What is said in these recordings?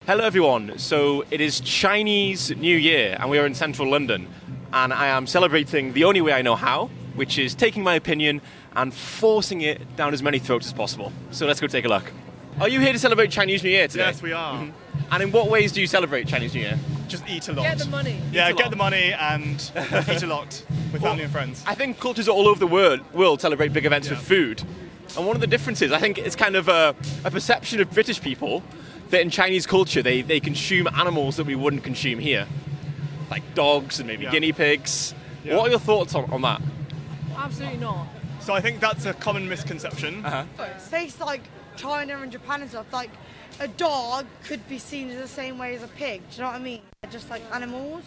Hello everyone, so it is Chinese New Year and we are in central London and I am celebrating the only way I know how, which is taking my opinion and forcing it down as many throats as possible. So let's go take a look. Are you here to celebrate Chinese New Year today? Yes, we are. Mm-hmm. And in what ways do you celebrate Chinese New Year? Just eat a lot. Get the money. Yeah, get the money and eat a lot with family and friends. I think cultures all over the world celebrate big events with food. And one of the differences, I think it's kind of a perception of British people that in Chinese culture they consume animals that we wouldn't consume here. Like dogs and maybe guinea pigs. Yeah. What are your thoughts on that? Absolutely not. So I think that's a common misconception. Places like China and Japan and stuff, like a dog could be seen as the same way as a pig. Do you know what I mean? They're just like animals.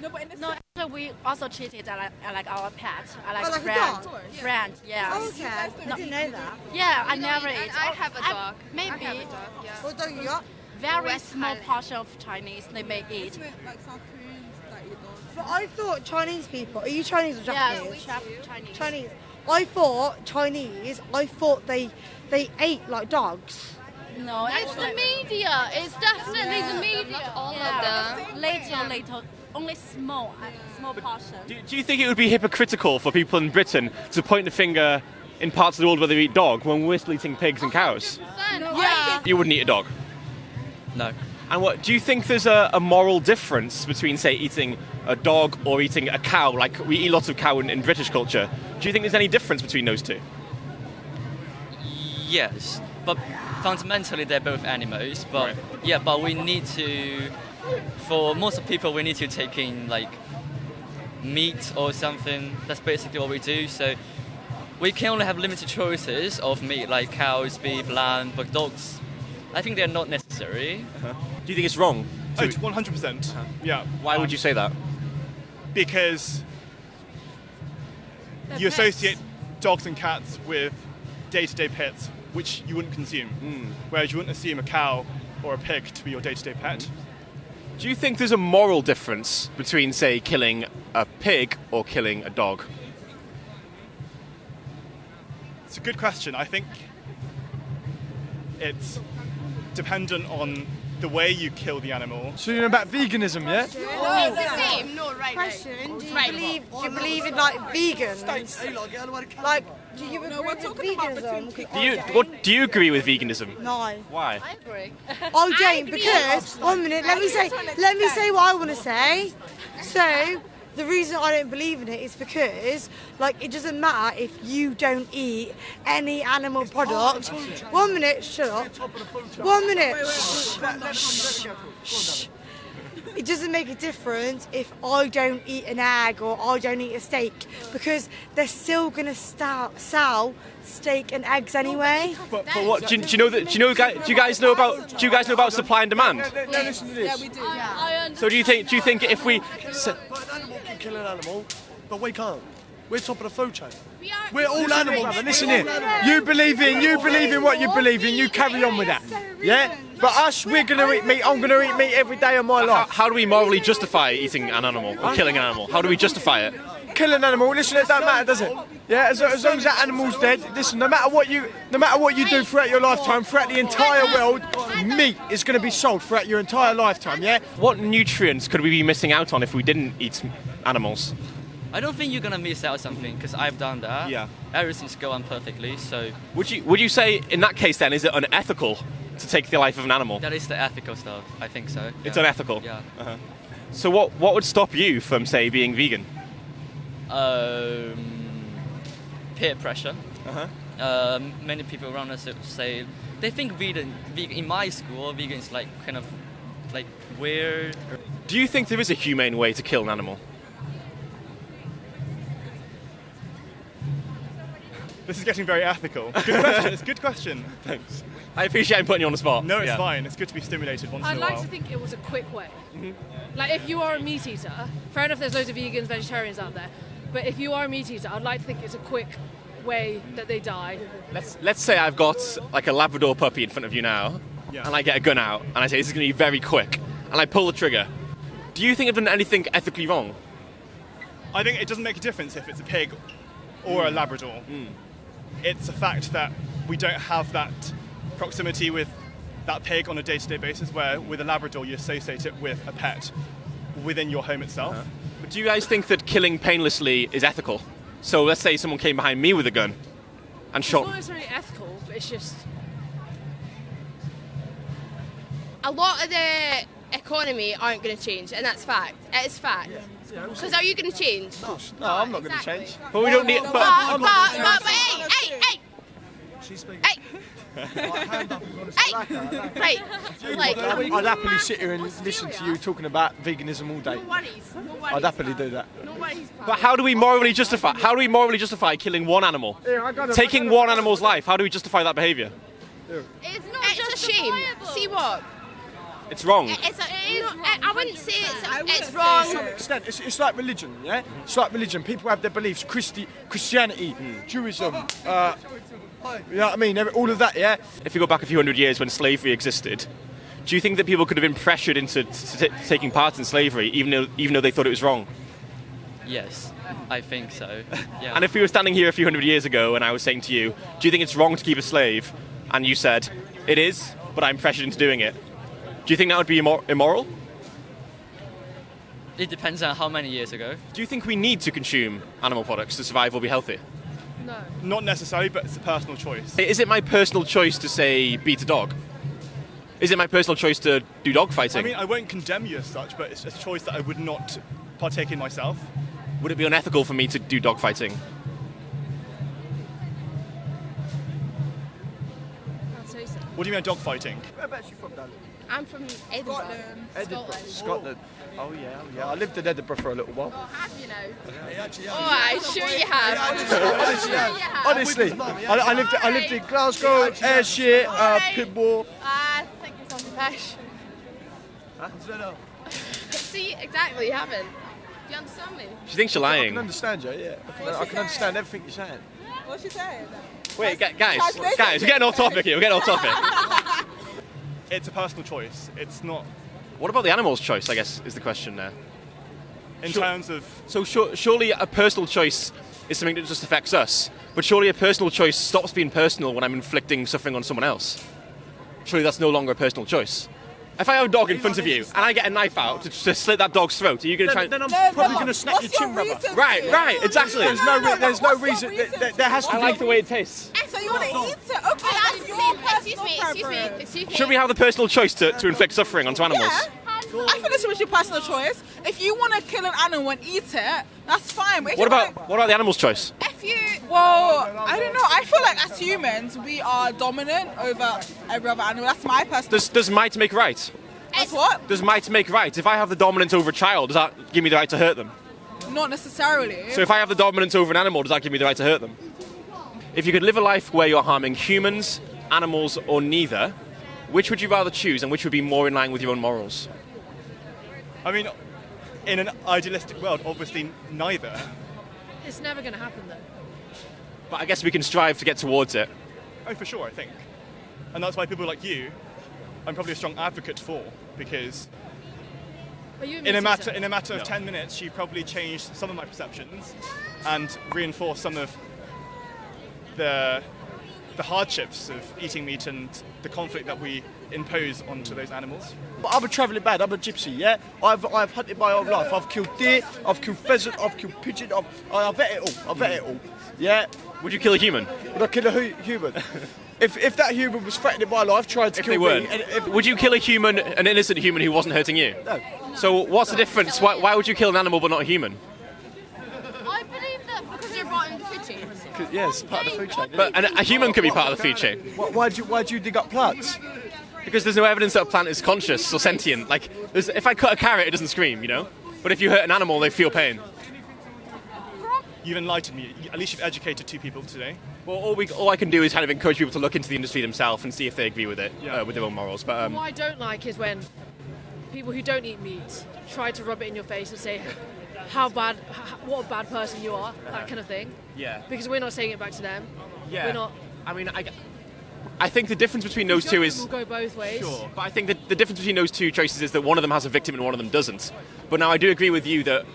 No, but in the No, actually, we also treated like our pets, like like a friend. dog? Friend, yeah. Oh, okay, I didn't know that. Yeah, I never eat. I have a dog. Maybe I have a dog, yeah. What dog you got? very West small Highland. portion of Chinese they may eat. But I thought Chinese people. Are you Chinese or Yeah, Japanese? Chinese. Chinese. I thought Chinese. I thought they ate like dogs. No, It's the actually, media. It's definitely the media. Not all yeah, of them. little, only small portion. Do you think it would be hypocritical for people in Britain to point the finger in parts of the world where they eat dog when we're still eating pigs and cows? Yeah. You wouldn't eat a dog? No. And what do you think there's a moral difference between, say, eating a dog or eating a cow? Like we eat lots of cow in British culture. Do you think there's any difference between those two? Yes, but fundamentally they're both animals. But Right. yeah, but we need to, for most of people, we need to take in like meat or something. That's basically what we do. So we can only have limited choices of meat, like cows, beef, lamb, but dogs, I think they're not necessary. Do you think it's wrong? Oh, 100%. Yeah. Why would you say that? Because They're you pets. associate dogs and cats with day-to-day pets, which you wouldn't consume. Whereas you wouldn't assume a cow or a pig to be your day-to-day pet. Do you think there's a moral difference between, say, killing a pig or killing a dog? It's a good question. I think it's dependent on the way you kill the animal. So you're about veganism, yeah? It's the same. No, right. Question: Do you believe in like vegans? Like, do you agree with veganism? Do you agree with veganism? No. Why? I agree. I don't, because 1 minute. Let me say what I want to say. So the reason I don't believe in it is because, like, it doesn't matter if you don't eat any animal product. 1 minute, shut up. 1 minute. Shh. It doesn't make a difference if I don't eat an egg or I don't eat a steak, because they're still gonna sell steak and eggs anyway. But what? Do you guys know about supply and demand? No, listen to this. Yeah, we do. So do you think if we An animal can kill an animal, but we can't. We're top of the food chain. We're all animals. Brother, listen here. You believe in what you believe in. You carry on with that. Yeah? But us, we're gonna eat meat. I'm gonna eat meat every day of my life. how do we morally justify eating an animal or killing an animal? How do we justify it? Kill an animal. Listen, it don't matter, does it? Yeah. As long as that animal's dead. Listen, no matter what you do throughout your lifetime, throughout the entire world, meat is going to be sold throughout your entire lifetime. Yeah. What nutrients could we be missing out on if we didn't eat animals? I don't think you're gonna miss out something because I've done that. Yeah. Everything's going perfectly, so Would you say in that case then is it unethical to take the life of an animal? that is the ethical stuff. I think so. It's yeah. unethical. Yeah. So what would stop you from, say, being vegan? Peer pressure. Many people around us say they think vegan in my school vegan is like kind of like weird. Do you think there is a humane way to kill an animal? This is getting very ethical. Good question. It's a good question. Thanks. I appreciate I'm putting you on the spot. No, it's Yeah. fine. It's good to be stimulated once I'd in a like while. to think it was a quick way. Like, if you are a meat eater, fair enough, there's loads of vegans, vegetarians out there, but if you are a meat eater, I'd like to think it's a quick way that they die. Let's say I've got like a Labrador puppy in front of you now, Yeah. and I get a gun out, and I say this is going to be very quick, and I pull the trigger. Do you think I've done anything ethically wrong? I think it doesn't make a difference if it's a pig or a Labrador. It's a fact that we don't have that proximity with that pig on a day-to-day basis, where with a Labrador you associate it with a pet within your home itself. But do you guys think that killing painlessly is ethical? So let's say someone came behind me with a gun and It's shot. not necessarily ethical, but it's just. A lot of the economy aren't going to change, and that's fact. It is fact. Because are you going to change? No, I'm not going to change. But we don't need. But But hey! She's speaking. Hey! Hand up if you want to Hey! slack her. Right. Like, I'd happily sit here and listen to you talking about veganism all day. no worries. No worries. I'd happily do that. No worries, pal. But how do we morally justify? How do we morally justify killing one animal? Taking one animal's life. How do we justify that behaviour? It's not it's a shame. See what? It's wrong. I wouldn't say it's wrong. It's like religion, yeah? It's like religion. People have their beliefs. Christianity, Judaism, you know what I mean? All of that, yeah? If you go back a few hundred years when slavery existed, do you think that people could have been pressured into taking part in slavery, even though they thought it was wrong? Yes, I think so. Yeah. And if we were standing here a few hundred years ago and I was saying to you, do you think it's wrong to keep a slave? And you said, it is, but I'm pressured into doing it. Do you think that would be immoral? It depends on how many years ago. Do you think we need to consume animal products to survive or be healthy? No. Not necessarily, but it's a personal choice. Is it my personal choice to, say, beat a dog? Is it my personal choice to do dog fighting? I mean, I won't condemn you as such, but it's a choice that I would not partake in myself. Would it be unethical for me to do dog fighting? I'd say so. What do you mean dog fighting? Whereabouts you from, darling? I'm from Edinburgh. Edinburgh, Scotland. Oh yeah. I lived in Edinburgh for a little while. Have you know? Oh, I'm sure you have. Honestly, I lived in Glasgow, Ayrshire, Pibble. I think it's on the fish. See, exactly, you haven't. Do you understand me? She thinks you're I lying. can understand you, yeah. I can understand everything you're saying. What's she saying? Wait, guys, we're getting off topic here. We're getting off topic. It's a personal choice. It's not What about the animal's choice, I guess, is the question there. in Sure. terms of. So surely a personal choice is something that just affects us, but surely a personal choice stops being personal when I'm inflicting suffering on someone else. Surely that's no longer a personal choice. If I have a dog in front of you and I get a knife out to slit that dog's throat, are you going to try? Then I'm probably going to snap your chin rubber. Right, exactly. There's no reason. There has to I be. like the way it tastes. So you want to eat it? Okay, that's your personal preference. Excuse me. Should we have the personal choice to inflict suffering onto animals? Yeah. I think this was your personal choice. If you want to kill an animal and eat it, that's fine. But if What you about the animal's choice? If you. Well, I don't know. I feel like as humans, we are dominant over every other animal. That's my personal. Does might make right? That's what? Does might make right? If I have the dominance over a child, does that give me the right to hurt them? Not necessarily. So if I have the dominance over an animal, does that give me the right to hurt them? If you could live a life where you're harming humans, animals, or neither, which would you rather choose and which would be more in line with your own morals? I mean, in an idealistic world, obviously neither. It's never going to happen though. But I guess we can strive to get towards it. Oh, for sure, I think. And that's why people like you, I'm probably a strong advocate for, because Are you in a matter No. of 10 minutes, you've probably changed some of my perceptions and reinforced some of the hardships of eating meat and the conflict that we impose onto those animals. I'm a travelling band. I'm a gypsy. Yeah, I've hunted my whole life. I've killed deer. I've killed pheasant. I've killed pigeon. I've vet it all. Yeah. Would you kill a human? Would I kill a human? If that human was threatening my life, trying to If kill they me, weren't. and Would you kill a human, an innocent human who wasn't hurting you? No. So what's the difference? Why would you kill an animal but not a human? I believe that because they're brought in the food chain. yes, part of the food chain. But a human could be part of the food chain. Why do you dig up plants? Because there's no evidence that a plant is conscious or sentient. Like, if I cut a carrot, it doesn't scream, you know? But if you hurt an animal, they feel pain. You've enlightened me. At least you've educated two people today. Well, all I can do is kind of encourage people to look into the industry themselves and see if they agree with it, with their own morals. But What I don't like is when people who don't eat meat try to rub it in your face and say what a bad person you are, that kind of thing. yeah, Because we're not saying it back to them. yeah. We're not. I mean, I think the difference between those two is Will go both ways. sure, but I think that the difference between those two choices is that one of them has a victim and one of them doesn't. But now I do agree with you that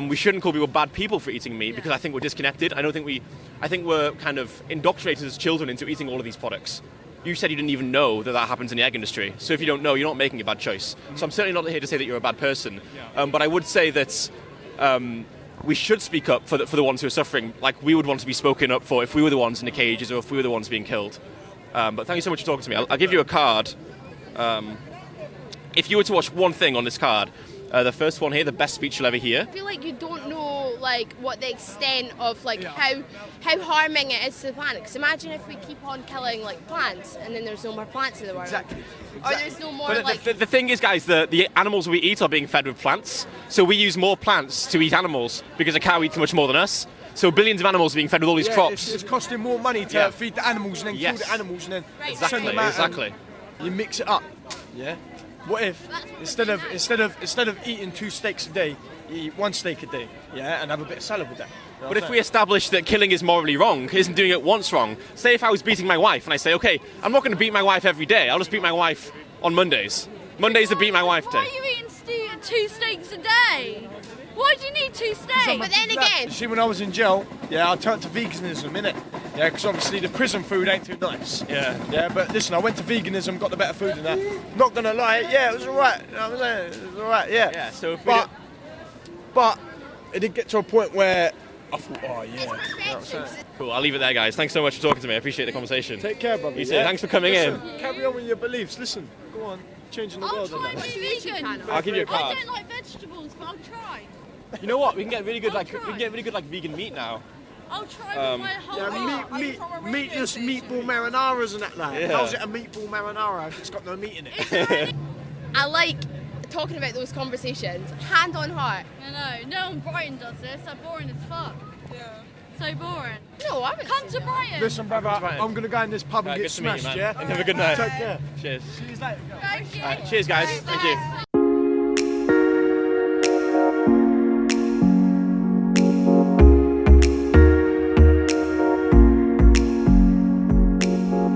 we shouldn't call people bad people for eating meat because I think we're disconnected. I think we're kind of indoctrinated as children into eating all of these products. you said you didn't even know that happens in the egg industry. So if you don't know, you're not making a bad choice. So I'm certainly not here to say that you're a bad person. But I would say that we should speak up for the ones who are suffering, like we would want to be spoken up for if we were the ones in the cages or if we were the ones being killed. But thank you so much for talking to me. I'll give you a card. If you were to watch one thing on this card, the first one here, the best speech you'll ever hear. I feel like you don't know like what the extent of like how harming it is to the planet. Because imagine if we keep on killing like plants and then there's no more plants in the world. Exactly. Or there's no more But like. the thing is, guys, the animals we eat are being fed with plants. So we use more plants to eat animals because a cow eats much more than us. So billions of animals are being fed with all these crops. It's costing more money to feed the animals and then kill the animals and then send them out. Exactly. You mix it up. Yeah. What if instead of eating 2 steaks a day, you eat 1 steak a day? Yeah, and have a bit of salad with that. You know But if we establish that killing is morally wrong, isn't doing it once wrong? Say if I was beating my wife and I say, okay, I'm not going to beat my wife every day. I'll just beat my wife on Mondays. Monday's the beat my wife day. Why are you eating 2 steaks a day? Why do you need 2 steaks? But then again, You see, when I was in jail, I turned to veganism, innit? Yeah, because obviously the prison food ain't too nice. Yeah, but listen, I went to veganism, got the better food than that. Not gonna lie, it was alright. You know what I'm saying? It was alright, Yeah, so if we but it did get to a point where I thought, oh yeah. You know what I'm saying? Cool, I'll leave it there, guys. Thanks so much for talking to me. I appreciate the conversation. Take care, brother. You too. Thanks for coming in. Carry on with your beliefs. Listen, go on, changing the world. I'll try And and be vegan. I'll give you a I card. don't like vegetables, but I'll try. You know what? We can get really good vegan meat now. I'll try with my whole that. Meatless meatball marinaras and that. Like, how's it a meatball marinara if it's got no meat in it? I like talking about those conversations. Hand on heart. I know. No one Brighton does this. So boring as fuck. Yeah. So boring. No, I haven't. Come to Brighton. Listen, brother, I'm gonna go in this pub and Good get to meet you, smashed. man. Yeah. Have a good night. Take care. Cheers. See you later. Thank you. Cheers, guys. Thank you.